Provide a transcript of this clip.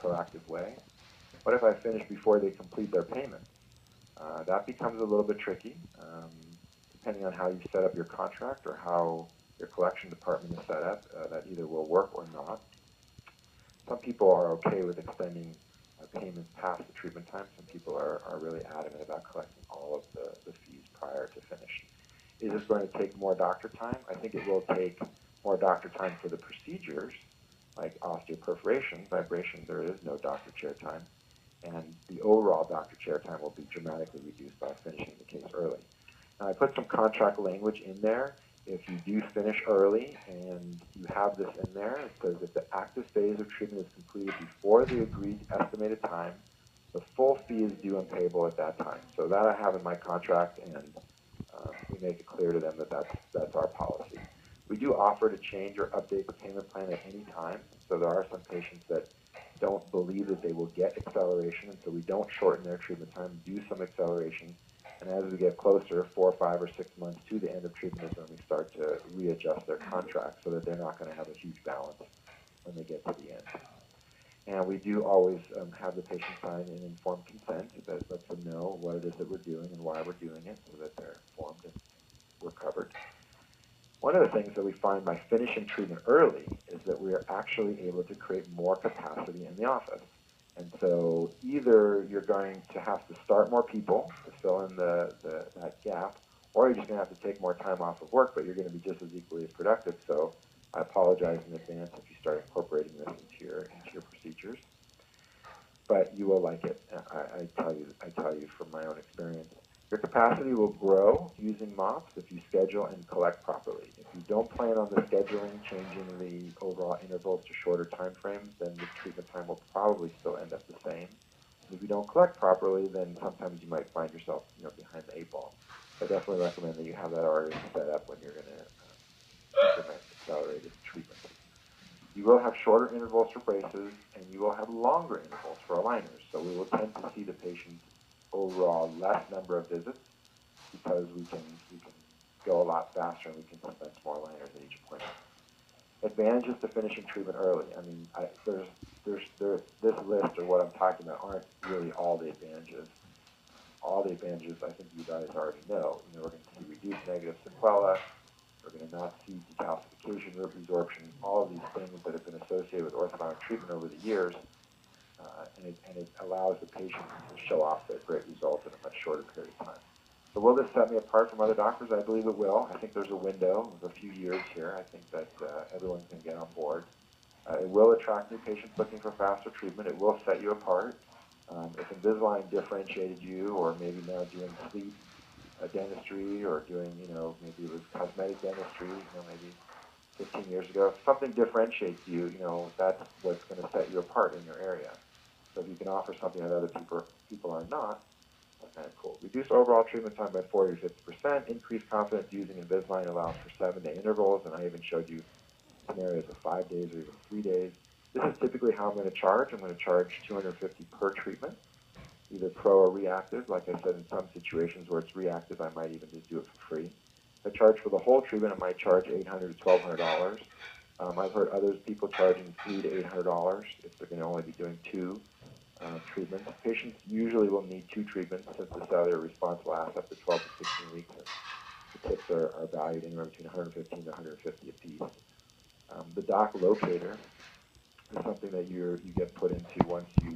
proactive way? What if I finish before they complete their payment? That becomes a little bit tricky, depending on how you set up your contract or how your collection department is set up. That either will work or not. Some people are okay with extending payments past the treatment time. Some people are really adamant about collecting all of the fees prior to finish. Is this going to take more doctor time? I think it will take more doctor time for the procedures, like osteoperforation, vibration. There is no doctor chair time. And the overall doctor chair time will be dramatically reduced by finishing the case early. Now, I put some contract language in there. If you do finish early and you have this in there, it says if the active phase of treatment is completed before the agreed estimated time, the full fee is due and payable at that time. So that I have in my contract, and we make it clear to them that that's our policy. We do offer to change or update the payment plan at any time. So there are some patients that don't believe that they will get acceleration, and so we don't shorten their treatment time, do some acceleration. And as we get closer, 4, 5, or 6 months to the end of treatment is when we start to readjust their contract so that they're not going to have a huge balance when they get to the end. And we do always have the patient sign an informed consent that lets them know what it is that we're doing and why we're doing it so that they're informed and we're covered. One of the things that we find by finishing treatment early is that we are actually able to create more capacity in the office. And so either you're going to have to start more people to fill in that gap, or you're just going to have to take more time off of work, but you're going to be just as equally as productive. So I apologize in advance if you start incorporating this into your procedures. But you will like it. I tell you from my own experience. Your capacity will grow using MOPS if you schedule and collect properly. If you don't plan on the scheduling, changing the overall intervals to shorter time frames, then the treatment time will probably still end up the same. And if you don't collect properly, then sometimes you might find yourself behind the 8 ball. So I definitely recommend that you have that already set up when you're going to implement accelerated treatment. You will have shorter intervals for braces, and you will have longer intervals for aligners. So we will tend to see the patient overall less number of visits because we can go a lot faster and we can dispense more aligners at each appointment. Advantages to finishing treatment early. I mean, this list or what I'm talking about aren't really all the advantages. All the advantages I think you guys already know. We're going to see reduced negative sequela. We're going to not see decalcification, reabsorption, all of these things that have been associated with orthodontic treatment over the years. And it allows the patient to show off their great results in a much shorter period of time. So will this set me apart from other doctors? I believe it will. I think there's a window of a few years here. I think that everyone can get on board. It will attract new patients looking for faster treatment. It will set you apart. If Invisalign differentiated you, or maybe now doing sleep dentistry, or doing, maybe it was cosmetic dentistry, maybe 15 years ago, if something differentiates you, that's what's going to set you apart in your area. So if you can offer something that other people are not, that's kind of cool. Reduce overall treatment time by 40 to 50%. Increased confidence using Invisalign allows for 7-day intervals, and I even showed you scenarios of 5 days or even 3 days. This is typically how I'm going to charge. I'm going to charge $250 per treatment, either pro or reactive. Like I said, in some situations where it's reactive, I might even just do it for free. If I charge for the whole treatment, I might charge $800 to $1,200. I've heard people charging $300 to $800 if they're going to only be doing 2 treatments. Patients usually will need 2 treatments since the cellular response lasts up to 12 to 16 weeks. And the tips are valued anywhere between $115 to $150 a piece. The doc locator is something that you get put into once you